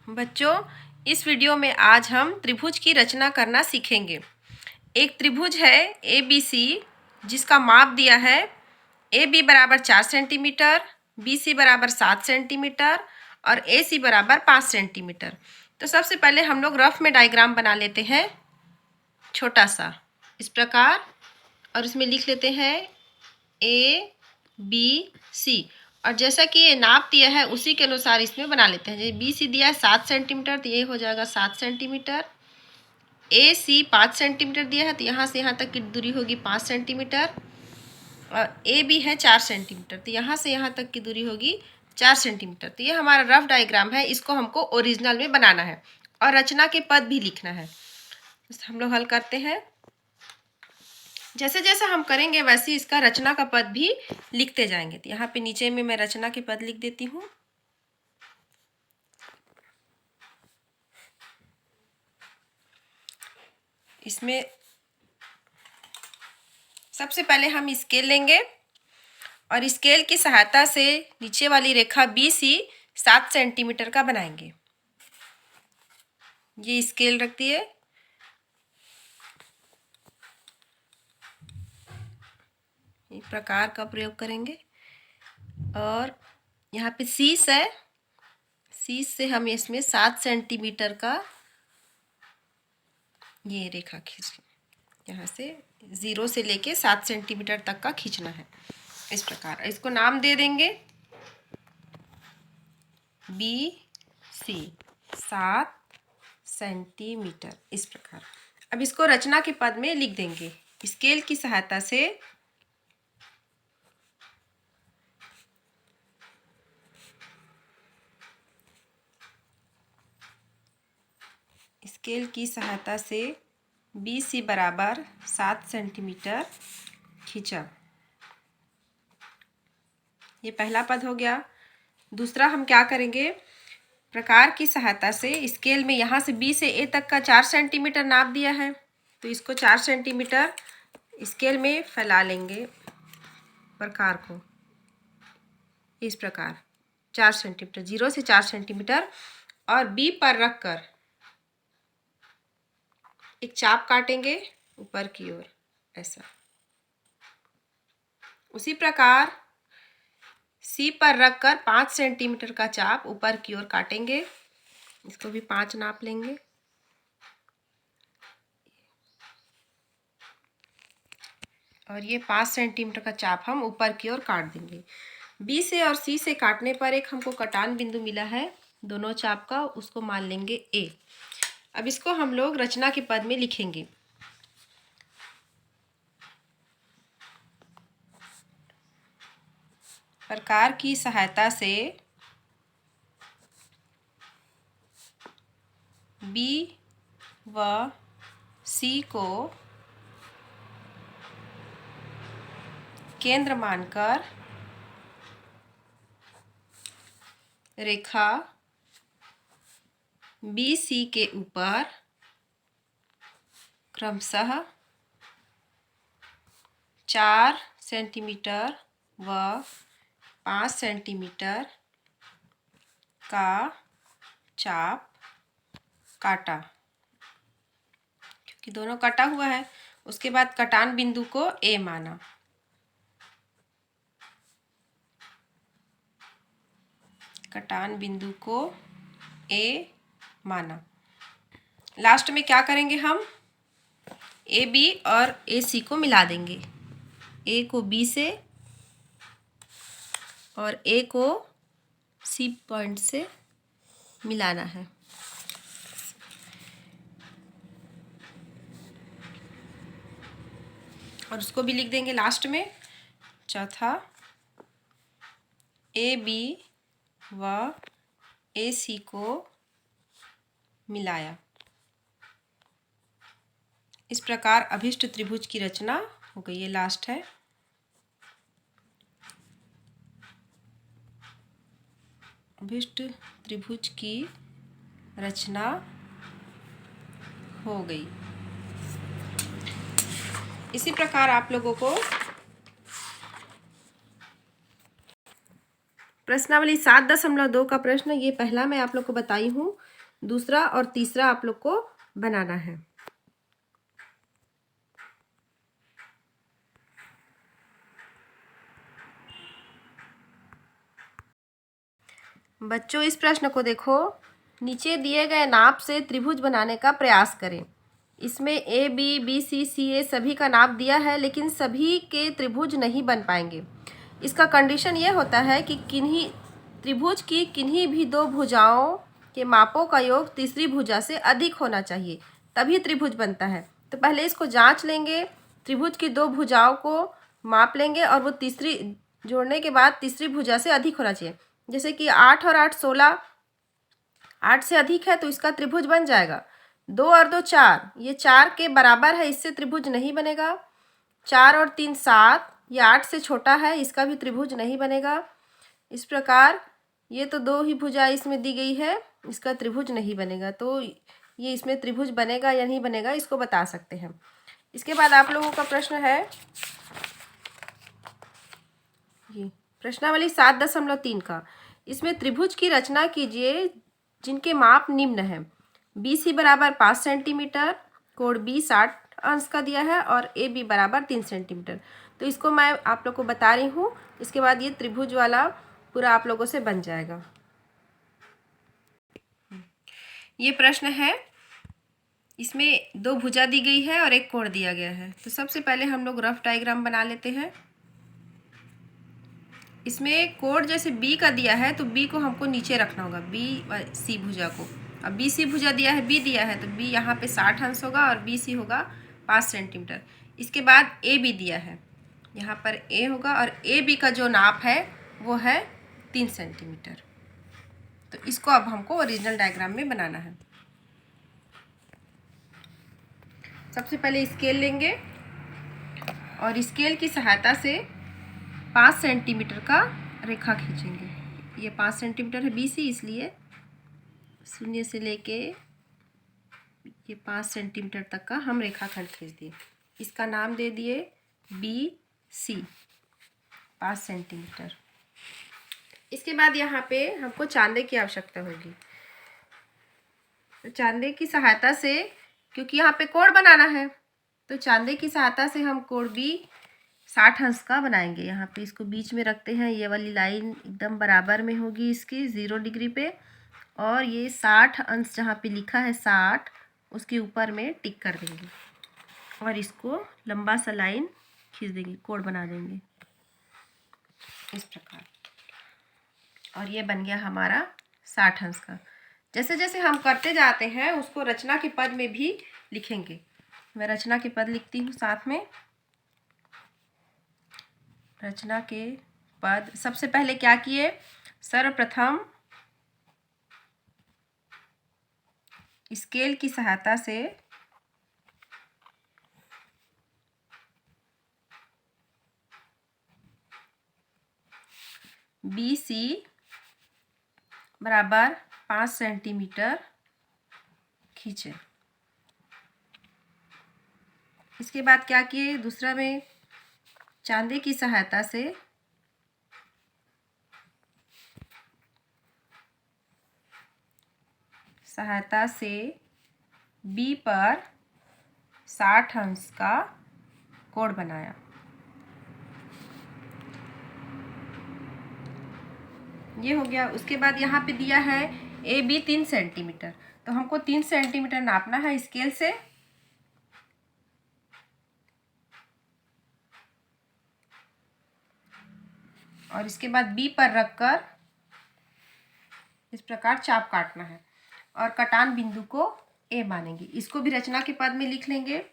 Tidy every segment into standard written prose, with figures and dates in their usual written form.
बच्चों, इस वीडियो में आज हम त्रिभुज की रचना करना सीखेंगे। एक त्रिभुज है ए बी सी, जिसका माप दिया है ए बी बराबर 4 सेंटीमीटर, बी सी बराबर 7 सेंटीमीटर और ए सी बराबर 5 सेंटीमीटर। तो सबसे पहले हम लोग रफ में डायग्राम बना लेते हैं, छोटा सा इस प्रकार, और इसमें लिख लेते हैं ए बी सी। और जैसा कि ये नाप दिया है उसी के अनुसार इसमें बना लेते हैं। जैसे बी सी दिया है 7 सेंटीमीटर, तो ये हो जाएगा 7 सेंटीमीटर। ए सी 5 सेंटीमीटर दिया है, तो यहाँ से यहाँ तक की दूरी होगी 5 सेंटीमीटर। और ए बी है 4 सेंटीमीटर, तो यहाँ से यहाँ तक की दूरी होगी 4 सेंटीमीटर। तो ये हमारा रफ डायग्राम है, इसको हमको ओरिजिनल में बनाना है और रचना के पद भी लिखना है। हम लोग हल करते हैं। जैसे जैसे हम करेंगे वैसे इसका रचना का पद भी लिखते जाएंगे। तो यहाँ पे नीचे में मैं रचना के पद लिख देती हूँ। इसमें सबसे पहले हम स्केल लेंगे और स्केल की सहायता से नीचे वाली रेखा बी सी 7 सेंटीमीटर का बनाएंगे। ये स्केल रख दिए। इस प्रकार का प्रयोग करेंगे और यहाँ पे शीश है, शीश से हम इसमें 7 सेंटीमीटर का ये रेखा खींच, यहाँ से 0 से लेके 7 सेंटीमीटर तक का खींचना है। इस प्रकार इसको नाम दे देंगे बी सी 7 सेंटीमीटर। इस प्रकार अब इसको रचना के पद में लिख देंगे। स्केल की सहायता से बी सी बराबर 7 सेंटीमीटर खींचा। ये पहला पद हो गया। दूसरा हम क्या करेंगे, प्रकार की सहायता से स्केल में यहाँ से बी से ए तक का 4 सेंटीमीटर नाप दिया है, तो इसको 4 सेंटीमीटर स्केल में फैला लेंगे प्रकार को। इस प्रकार 4 सेंटीमीटर, 0 से 4 सेंटीमीटर, और बी पर रखकर एक चाप काटेंगे ऊपर की ओर, ऐसा। उसी प्रकार सी पर रखकर 5 सेंटीमीटर का चाप ऊपर की ओर काटेंगे। इसको भी 5 नाप लेंगे। और ये 5 सेंटीमीटर का चाप हम ऊपर की ओर काट देंगे। बी से और सी से काटने पर एक हमको कटान बिंदु मिला है दोनों चाप का, उसको मान लेंगे ए। अब इसको हम लोग रचना के पद में लिखेंगे। प्रकार की सहायता से बी व सी को केंद्र मानकर रेखा बी सी के ऊपर क्रमशः 4 सेंटीमीटर व 5 सेंटीमीटर का चाप काटा। क्योंकि दोनों कटा हुआ है, उसके बाद कटान बिंदु को ए माना। कटान बिंदु को ए माना। लास्ट में क्या करेंगे, हम ए बी और ए सी को मिला देंगे। ए को बी से और ए को सी पॉइंट से मिलाना है। और उसको भी लिख देंगे लास्ट में। चौथा, ए बी व ए सी को मिलाया। इस प्रकार अभिष्ट त्रिभुज की रचना हो गई। ये लास्ट है। अभिष्ट त्रिभुज की रचना हो गई। इसी प्रकार आप लोगों को प्रश्नावली 7.2 का प्रश्न, ये पहला मैं आप लोग को बताई हूँ। दूसरा और तीसरा आप लोग को बनाना है। बच्चों इस प्रश्न को देखो, नीचे दिए गए नाप से त्रिभुज बनाने का प्रयास करें। इसमें ए बी बी सी सी ए सभी का नाप दिया है, लेकिन सभी के त्रिभुज नहीं बन पाएंगे। इसका कंडीशन ये होता है कि त्रिभुज की किन्हीं भी दो भुजाओं के मापों का योग तीसरी भुजा से अधिक होना चाहिए, तभी त्रिभुज बनता है। तो पहले इसको जांच लेंगे, त्रिभुज की दो भुजाओं को माप लेंगे और वो तीसरी जोड़ने के बाद तीसरी भुजा से अधिक होना चाहिए। जैसे कि 8 और 8 16, 8 से अधिक है तो इसका त्रिभुज बन जाएगा। 2 और 2 4, ये 4 के बराबर है, इससे त्रिभुज नहीं बनेगा। 4 और 3 7, ये 8 से छोटा है, इसका भी त्रिभुज नहीं बनेगा। इस प्रकार ये तो दो ही भुजा इसमें दी गई है, इसका त्रिभुज नहीं बनेगा। तो ये इसमें त्रिभुज बनेगा या नहीं बनेगा, इसको बता सकते हैं। इसके बाद आप लोगों का प्रश्न है ये प्रश्नावली 7.3 का। इसमें त्रिभुज की रचना कीजिए जिनके माप निम्न है। बी सी बराबर 5 सेंटीमीटर, कोण बी 60 अंश का दिया है और ए बी बराबर 3 सेंटीमीटर। तो इसको मैं आप लोग को बता रही हूँ, इसके बाद ये त्रिभुज वाला पूरा आप लोगों से बन जाएगा। ये प्रश्न है, इसमें दो भुजा दी गई है और एक कोण दिया गया है। तो सबसे पहले हम लोग रफ डायग्राम बना लेते हैं। इसमें कोण जैसे बी का दिया है तो बी को हमको नीचे रखना होगा, बी सी भुजा को। अब बी सी भुजा दिया है, बी दिया है, तो बी यहाँ पे 60 अंश होगा और बी सी होगा 5 सेंटीमीटर। इसके बाद ए बी दिया है, यहाँ पर ए होगा और ए बी का जो नाप है वो है 3 सेंटीमीटर। तो इसको अब हमको ओरिजिनल डायग्राम में बनाना है। सबसे पहले स्केल लेंगे और स्केल की सहायता से 5 सेंटीमीटर का रेखा खींचेंगे। ये 5 सेंटीमीटर है BC, इसलिए शून्य से लेके ये 5 सेंटीमीटर तक का हम रेखाखंड खींच दिए। इसका नाम दे दिए BC 5 सेंटीमीटर। इसके बाद यहाँ पे हमको चांदे की आवश्यकता होगी। तो चांदे की सहायता से, क्योंकि यहाँ पे कोण बनाना है, तो चांदे की सहायता से हम कोण B 60 अंश का बनाएंगे। यहाँ पे इसको बीच में रखते हैं, ये वाली लाइन एकदम बराबर में होगी इसकी 0 डिग्री पे, और ये 60 अंश जहाँ पे लिखा है 60, उसके ऊपर में टिक कर देंगे और इसको लंबा सा लाइन खींच देंगे, कोण बना देंगे इस प्रकार। और ये बन गया हमारा 60 अंश का। जैसे जैसे हम करते जाते हैं उसको रचना के पद में भी लिखेंगे। मैं रचना के पद लिखती हूँ साथ में। रचना के पद, सबसे पहले क्या किए, सर्वप्रथम स्केल की सहायता से BC बराबर 5 सेंटीमीटर खींचे। इसके बाद क्या किए, दूसरा में चांदे की सहायता से B पर 60 अंश का कोण बनाया। ये हो गया। उसके बाद यहाँ पे दिया है AB 3 सेंटीमीटर, तो हमको 3 सेंटीमीटर नापना है स्केल से। और इसके बाद B पर रखकर इस प्रकार चाप काटना है और कटान बिंदु को A मानेंगे। इसको भी रचना के पद में लिख लेंगे।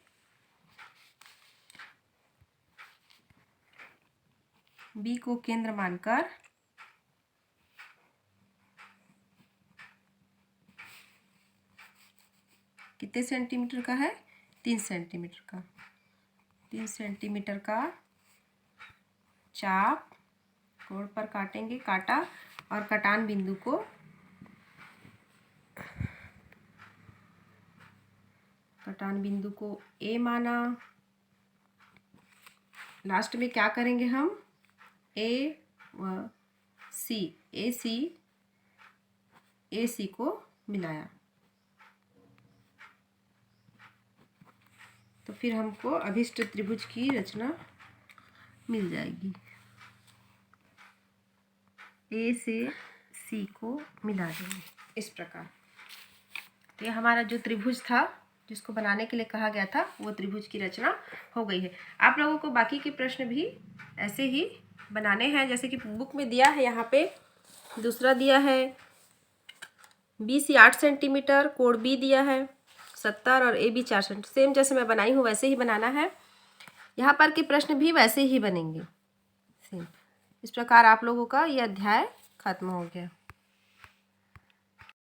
B को केंद्र मानकर कितने सेंटीमीटर का है, 3 सेंटीमीटर का। 3 सेंटीमीटर का चाप कोण पर काटेंगे, काटा और कटान बिंदु को A माना। लास्ट में क्या करेंगे हम, AC को मिलाया। तो फिर हमको अभिष्ट त्रिभुज की रचना मिल जाएगी। ए से सी को मिला देंगे इस प्रकार। तो ये हमारा जो त्रिभुज था जिसको बनाने के लिए कहा गया था वो त्रिभुज की रचना हो गई है। आप लोगों को बाकी के प्रश्न भी ऐसे ही बनाने हैं, जैसे कि बुक में दिया है यहाँ पे। दूसरा दिया है BC 8 सेंटीमीटर, कोण B दिया है 70 और AB 4 सेंटीमीटर। सेम जैसे मैं बनाई हूँ वैसे ही बनाना है। यहाँ पर के प्रश्न भी वैसे ही बनेंगे सेम। इस प्रकार आप लोगों का ये अध्याय खत्म हो गया।